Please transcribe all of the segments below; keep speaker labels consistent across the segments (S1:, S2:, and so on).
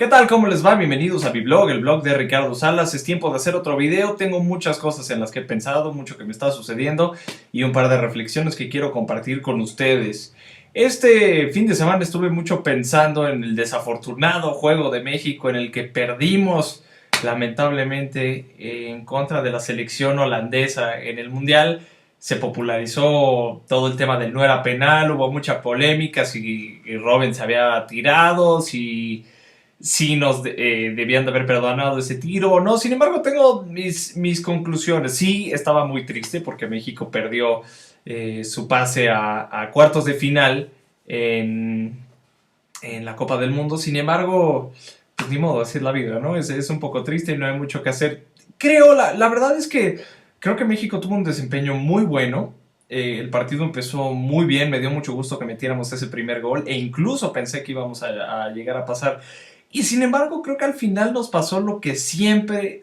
S1: ¿Qué tal? ¿Cómo les va? Bienvenidos a mi blog, el blog de Ricardo Salas. Es tiempo de hacer otro video. Tengo muchas cosas en las que he pensado, mucho que me está sucediendo y un par de reflexiones que quiero compartir con ustedes. Este fin de semana estuve mucho pensando en el desafortunado juego de México en el que perdimos lamentablemente en contra de la selección holandesa en el Mundial. Se popularizó todo el tema del no era penal, hubo mucha polémica si Robben se había tirado, si nos debían de haber perdonado ese tiro o no. Sin embargo, tengo mis conclusiones. Sí, estaba muy triste porque México perdió su pase a cuartos de final en la Copa del Mundo. Sin embargo, pues ni modo, así es la vida, ¿no? Es un poco triste y no hay mucho que hacer. La verdad es que creo que México tuvo un desempeño muy bueno. El partido empezó muy bien, me dio mucho gusto que metiéramos ese primer gol e incluso pensé que íbamos a llegar a pasar. Y sin embargo, creo que al final nos pasó lo que siempre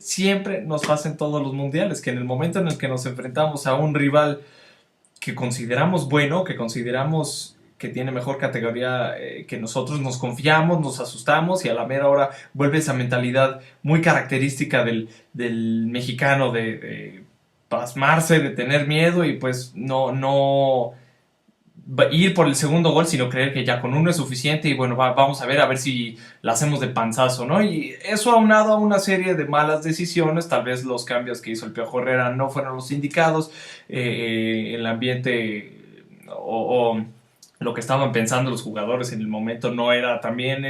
S1: nos pasa en todos los mundiales, que en el momento en el que nos enfrentamos a un rival que consideramos bueno, que consideramos que tiene mejor categoría que nosotros, nos confiamos, nos asustamos y a la mera hora vuelve esa mentalidad muy característica del mexicano de pasmarse, de tener miedo y pues no ir por el segundo gol, sino creer que ya con uno es suficiente y bueno, vamos a ver si la hacemos de panzazo, ¿no? Y eso aunado a una serie de malas decisiones, tal vez los cambios que hizo el Piojo Herrera no fueron los indicados, el ambiente o lo que estaban pensando los jugadores en el momento no era también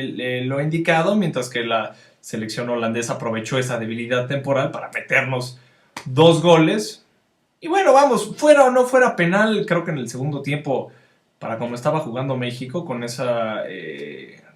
S1: lo indicado, mientras que la selección holandesa aprovechó esa debilidad temporal para meternos dos goles. Y bueno, vamos, fuera o no fuera penal, creo que en el segundo tiempo, para como estaba jugando México, con esa,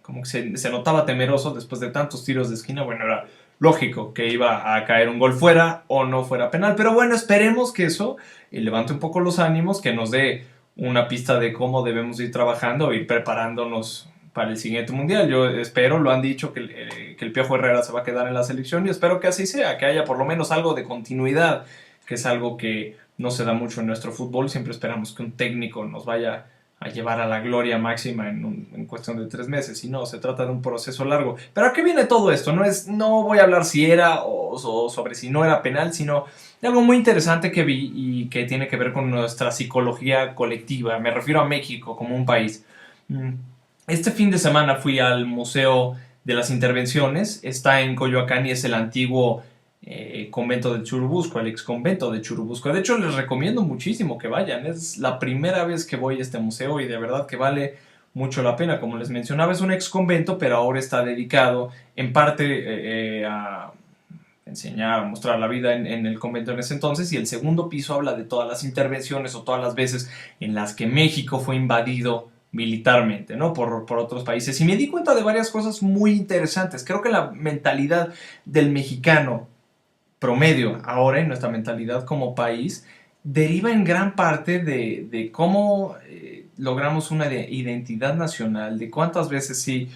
S1: como que se notaba temeroso después de tantos tiros de esquina, bueno, era lógico que iba a caer un gol fuera o no fuera penal, pero bueno, esperemos que eso levante un poco los ánimos, que nos dé una pista de cómo debemos ir trabajando, ir preparándonos para el siguiente mundial. Yo espero, lo han dicho, que el Piojo Herrera se va a quedar en la selección y espero que así sea, que haya por lo menos algo de continuidad, que es algo que no se da mucho en nuestro fútbol. Siempre esperamos que un técnico nos vaya a llevar a la gloria máxima en cuestión de 3 meses, y no, se trata de un proceso largo. Pero ¿a qué viene todo esto? No voy a hablar si era o sobre si no era penal, sino de algo muy interesante que vi y que tiene que ver con nuestra psicología colectiva. Me refiero a México como un país. Este fin de semana fui al Museo de las Intervenciones, está en Coyoacán y es el antiguo convento de Churubusco, el ex convento de Churubusco. De hecho, les recomiendo muchísimo que vayan. Es la primera vez que voy a este museo y de verdad que vale mucho la pena. Como les mencionaba, es un ex convento, pero ahora está dedicado en parte a enseñar, a mostrar la vida en el convento en ese entonces, y el segundo piso habla de todas las intervenciones o todas las veces en las que México fue invadido militarmente, ¿no? por otros países. Y me di cuenta de varias cosas muy interesantes. Creo que la mentalidad del mexicano promedio ahora en nuestra mentalidad como país deriva en gran parte de cómo logramos una identidad nacional, de cuántas veces sí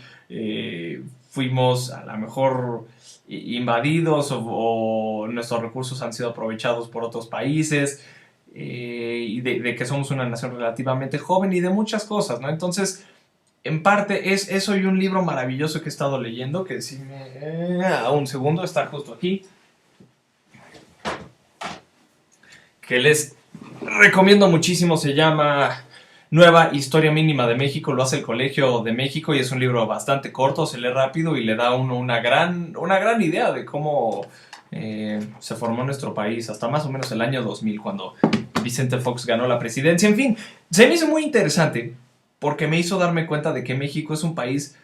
S1: fuimos a lo mejor invadidos o nuestros recursos han sido aprovechados por otros países, y de que somos una nación relativamente joven y de muchas cosas, ¿no? Entonces, en parte es eso y un libro maravilloso que he estado leyendo, que si un segundo, está justo aquí, que les recomiendo muchísimo. Se llama Nueva Historia Mínima de México, lo hace el Colegio de México y es un libro bastante corto, se lee rápido y le da a uno una gran idea de cómo se formó nuestro país hasta más o menos el año 2000, cuando Vicente Fox ganó la presidencia. En fin, se me hizo muy interesante porque me hizo darme cuenta de que México es un país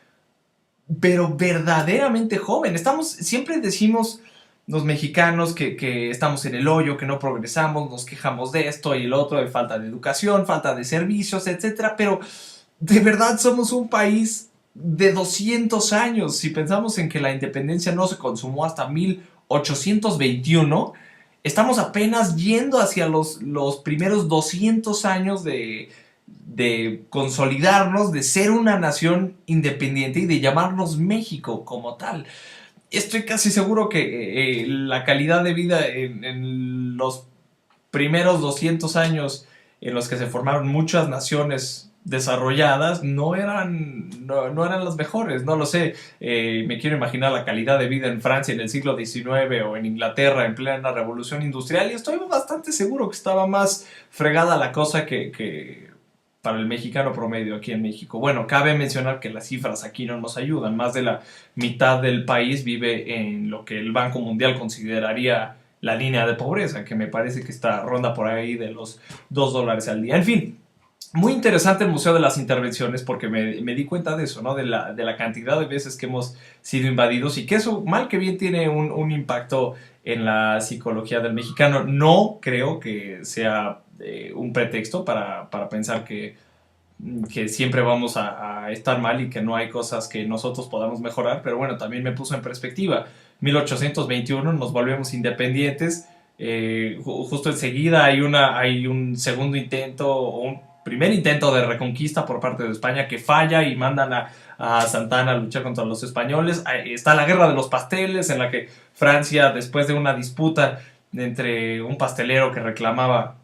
S1: pero verdaderamente joven. Siempre decimos los mexicanos que estamos en el hoyo, que no progresamos, nos quejamos de esto y el otro, de falta de educación, falta de servicios, etcétera, pero de verdad somos un país de 200 años. Si pensamos en que la independencia no se consumó hasta 1821, estamos apenas yendo hacia los primeros 200 años de consolidarnos, de ser una nación independiente y de llamarnos México como tal. Estoy casi seguro que la calidad de vida en los primeros 200 años en los que se formaron muchas naciones desarrolladas no eran las mejores, no lo sé. Me quiero imaginar la calidad de vida en Francia en el siglo XIX o en Inglaterra en plena revolución industrial y estoy bastante seguro que estaba más fregada la cosa que para el mexicano promedio aquí en México. Bueno, cabe mencionar que las cifras aquí no nos ayudan. Más de la mitad del país vive en lo que el Banco Mundial consideraría la línea de pobreza, que me parece que está ronda por ahí de los $2 al día. En fin, muy interesante el Museo de las Intervenciones porque me di cuenta de eso, ¿no? De la cantidad de veces que hemos sido invadidos y que eso, mal que bien, tiene un impacto en la psicología del mexicano. No creo que sea un pretexto para pensar que siempre vamos a estar mal y que no hay cosas que nosotros podamos mejorar, pero bueno, también me puso en perspectiva. 1821 nos volvemos independientes, justo enseguida hay un segundo intento o un primer intento de reconquista por parte de España que falla y mandan a Santa Anna a luchar contra los españoles. Está la guerra de los pasteles en la que Francia, después de una disputa entre un pastelero que reclamaba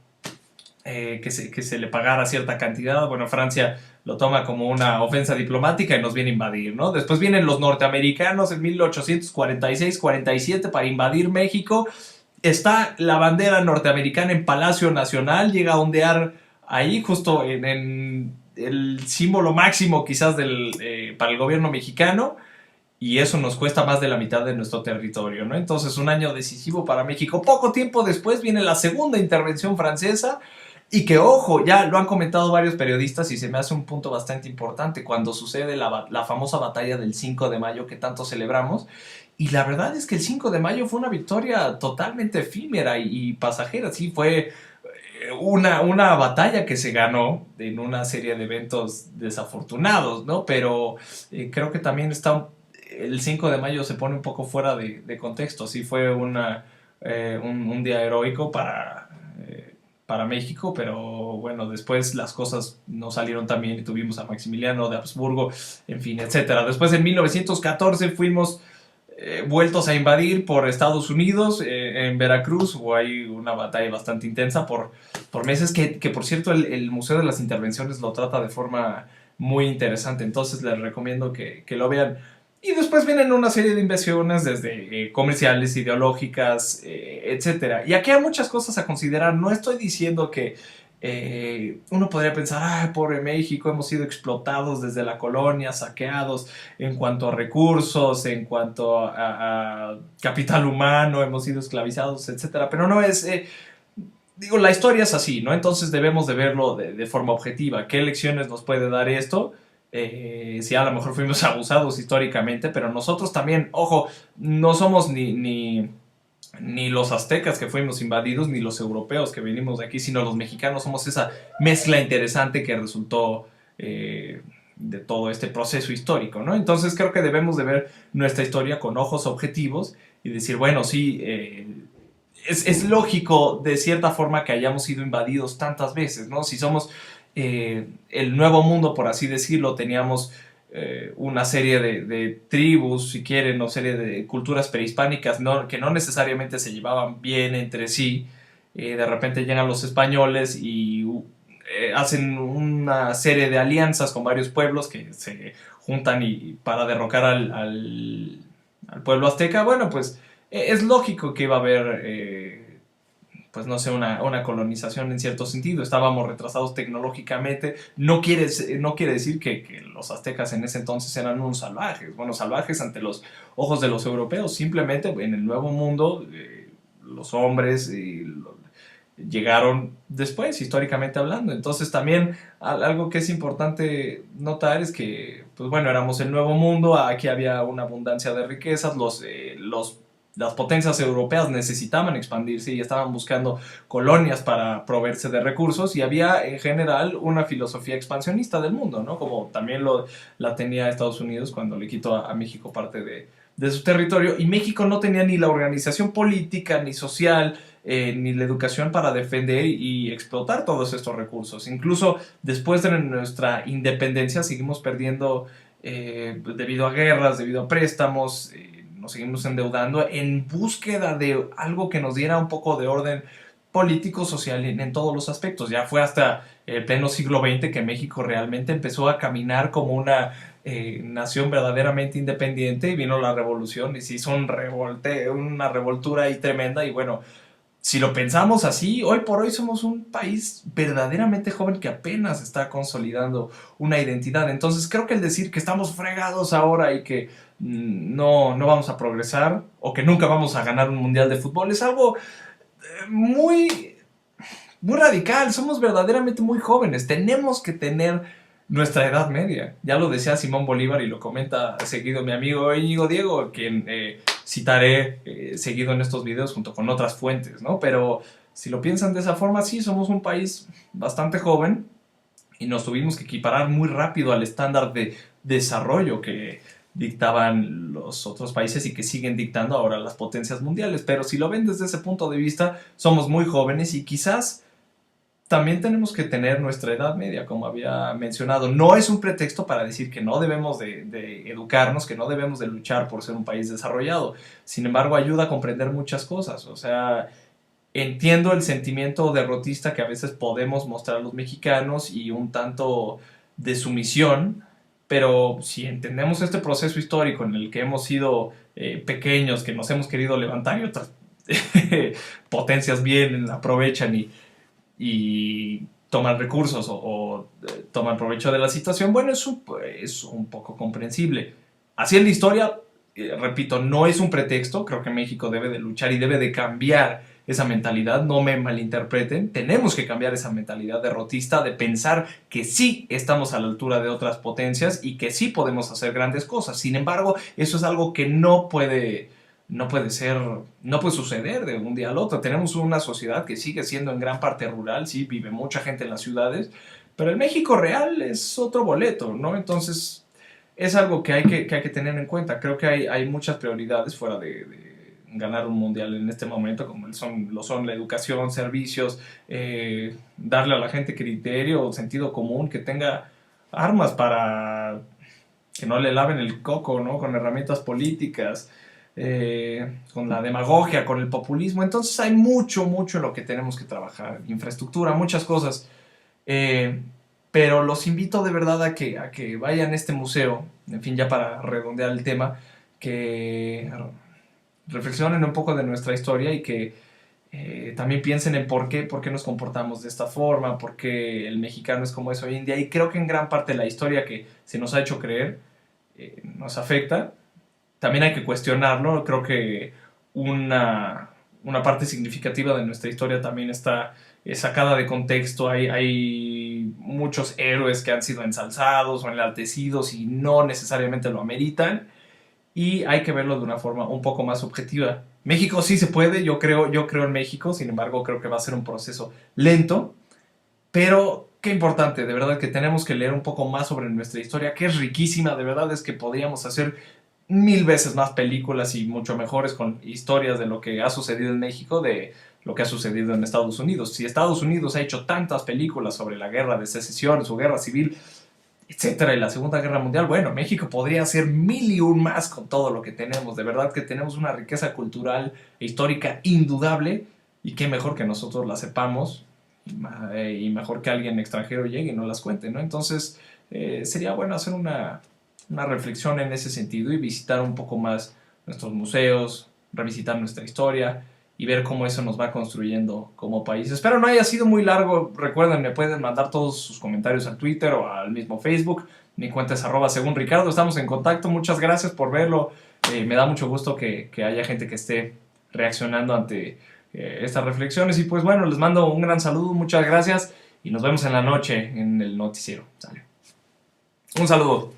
S1: que se le pagara cierta cantidad. Bueno, Francia lo toma como una ofensa diplomática y nos viene a invadir, ¿no? Después vienen los norteamericanos en 1846-47 para invadir México. Está la bandera norteamericana en Palacio Nacional, llega a ondear ahí justo en el símbolo máximo quizás para el gobierno mexicano y eso nos cuesta más de la mitad de nuestro territorio, ¿no? Entonces un año decisivo para México. Poco tiempo después viene la segunda intervención francesa y que, ojo, ya lo han comentado varios periodistas y se me hace un punto bastante importante cuando sucede la famosa batalla del 5 de mayo que tanto celebramos. Y la verdad es que el 5 de mayo fue una victoria totalmente efímera y pasajera. Sí, fue una batalla que se ganó en una serie de eventos desafortunados, ¿no? Pero creo que también el 5 de mayo se pone un poco fuera de contexto. Sí fue un día heroico para México, pero bueno, después las cosas no salieron tan bien y tuvimos a Maximiliano de Habsburgo, en fin, etcétera. Después en 1914 fuimos vueltos a invadir por Estados Unidos en Veracruz. Hubo ahí una batalla bastante intensa por meses que por cierto el Museo de las Intervenciones lo trata de forma muy interesante, entonces les recomiendo que lo vean. Y después vienen una serie de inversiones desde comerciales, ideológicas, etcétera. Y aquí hay muchas cosas a considerar. No estoy diciendo que uno podría pensar, ah, pobre México, hemos sido explotados desde la colonia, saqueados en cuanto a recursos, en cuanto a capital humano, hemos sido esclavizados, etcétera. Pero no es, digo, la historia es así, ¿no? Entonces debemos de verlo de forma objetiva. ¿Qué lecciones nos puede dar esto? Si a lo mejor fuimos abusados históricamente, pero nosotros también, ojo, no somos ni los aztecas que fuimos invadidos, ni los europeos que venimos de aquí, sino los mexicanos somos esa mezcla interesante que resultó de todo este proceso histórico, ¿no? Entonces creo que debemos de ver nuestra historia con ojos objetivos y decir, bueno, sí, es lógico de cierta forma que hayamos sido invadidos tantas veces, ¿no? Si somos el nuevo mundo, por así decirlo, teníamos una serie de tribus, si quieren, o serie de culturas prehispánicas que no necesariamente se llevaban bien entre sí. De repente llegan los españoles y hacen una serie de alianzas con varios pueblos que se juntan para derrocar al pueblo azteca. Bueno, pues es lógico que iba a haber pues no sé, una colonización en cierto sentido. Estábamos retrasados tecnológicamente. No quiere decir que los aztecas en ese entonces eran unos salvajes. Bueno, salvajes ante los ojos de los europeos. Simplemente en el Nuevo Mundo los hombres llegaron después, históricamente hablando. Entonces también algo que es importante notar es que, pues bueno, éramos el Nuevo Mundo, aquí había una abundancia de riquezas, las potencias europeas necesitaban expandirse y estaban buscando colonias para proveerse de recursos y había en general una filosofía expansionista del mundo, ¿no? Como también la tenía Estados Unidos cuando le quitó a México parte de su territorio y México no tenía ni la organización política ni social ni la educación para defender y explotar todos estos recursos. Incluso después de nuestra independencia seguimos perdiendo debido a guerras, debido a préstamos, nos seguimos endeudando en búsqueda de algo que nos diera un poco de orden político, social, en todos los aspectos. Ya fue hasta el pleno siglo XX que México realmente empezó a caminar como una nación verdaderamente independiente y vino la revolución y se hizo una revoltura ahí tremenda y bueno, si lo pensamos así, hoy por hoy somos un país verdaderamente joven que apenas está consolidando una identidad. Entonces creo que el decir que estamos fregados ahora y que no vamos a progresar o que nunca vamos a ganar un mundial de fútbol es algo muy, muy radical. Somos verdaderamente muy jóvenes. Tenemos que tener nuestra edad media. Ya lo decía Simón Bolívar y lo comenta seguido mi amigo Íñigo Diego, quien citaré seguido en estos videos junto con otras fuentes, ¿no? Pero si lo piensan de esa forma, sí, somos un país bastante joven y nos tuvimos que equiparar muy rápido al estándar de desarrollo que dictaban los otros países y que siguen dictando ahora las potencias mundiales. Pero si lo ven desde ese punto de vista, somos muy jóvenes y quizás también tenemos que tener nuestra edad media, como había mencionado. No es un pretexto para decir que no debemos de educarnos, que no debemos de luchar por ser un país desarrollado. Sin embargo, ayuda a comprender muchas cosas. O sea, entiendo el sentimiento derrotista que a veces podemos mostrar los mexicanos y un tanto de sumisión, pero si entendemos este proceso histórico en el que hemos sido pequeños, que nos hemos querido levantar y otras potencias vienen, aprovechan y toman recursos toman provecho de la situación, bueno, es un poco comprensible. Así en la historia, repito, no es un pretexto, creo que México debe de luchar y debe de cambiar esa mentalidad, no me malinterpreten, tenemos que cambiar esa mentalidad derrotista de pensar que sí estamos a la altura de otras potencias y que sí podemos hacer grandes cosas. Sin embargo, eso es algo que no puede suceder de un día al otro. Tenemos una sociedad que sigue siendo en gran parte rural, sí, vive mucha gente en las ciudades, pero el México real es otro boleto, ¿no? Entonces, es algo que hay que tener en cuenta. Creo que hay muchas prioridades fuera de ganar un mundial en este momento, como lo son la educación, servicios, darle a la gente criterio, sentido común, que tenga armas para que no le laven el coco, ¿no? Con herramientas políticas, con la demagogia, con el populismo. Entonces hay mucho en lo que tenemos que trabajar. Infraestructura, muchas cosas. Eh, pero los invito de verdad a que vayan a este museo, en fin, ya para redondear el tema, que reflexionen un poco de nuestra historia y que también piensen en por qué nos comportamos de esta forma, por qué el mexicano es como es hoy en día. Y creo que en gran parte la historia que se nos ha hecho creer nos afecta. También hay que cuestionarlo. Creo que una parte significativa de nuestra historia también está sacada de contexto. Hay muchos héroes que han sido ensalzados o enaltecidos y no necesariamente lo ameritan. Y hay que verlo de una forma un poco más objetiva. México sí se puede, yo creo en México, sin embargo creo que va a ser un proceso lento, pero qué importante, de verdad que tenemos que leer un poco más sobre nuestra historia, que es riquísima, de verdad es que podríamos hacer mil veces más películas y mucho mejores con historias de lo que ha sucedido en México, de lo que ha sucedido en Estados Unidos. Si Estados Unidos ha hecho tantas películas sobre la guerra de secesión, su guerra civil, etcétera, y la Segunda Guerra Mundial, bueno, México podría hacer mil y un más con todo lo que tenemos. De verdad que tenemos una riqueza cultural e histórica indudable, y qué mejor que nosotros la sepamos, y mejor que alguien extranjero llegue y nos las cuente, ¿no? Entonces, sería bueno hacer una reflexión en ese sentido y visitar un poco más nuestros museos, revisitar nuestra historia y ver cómo eso nos va construyendo como país. Espero no haya sido muy largo. Recuerden, me pueden mandar todos sus comentarios al Twitter o al mismo Facebook. Mi cuenta es @segunricardo. Estamos en contacto. Muchas gracias por verlo. Me da mucho gusto que haya gente que esté reaccionando ante estas reflexiones. Y pues bueno, les mando un gran saludo. Muchas gracias y nos vemos en la noche en el noticiero. ¿Sale? Un saludo.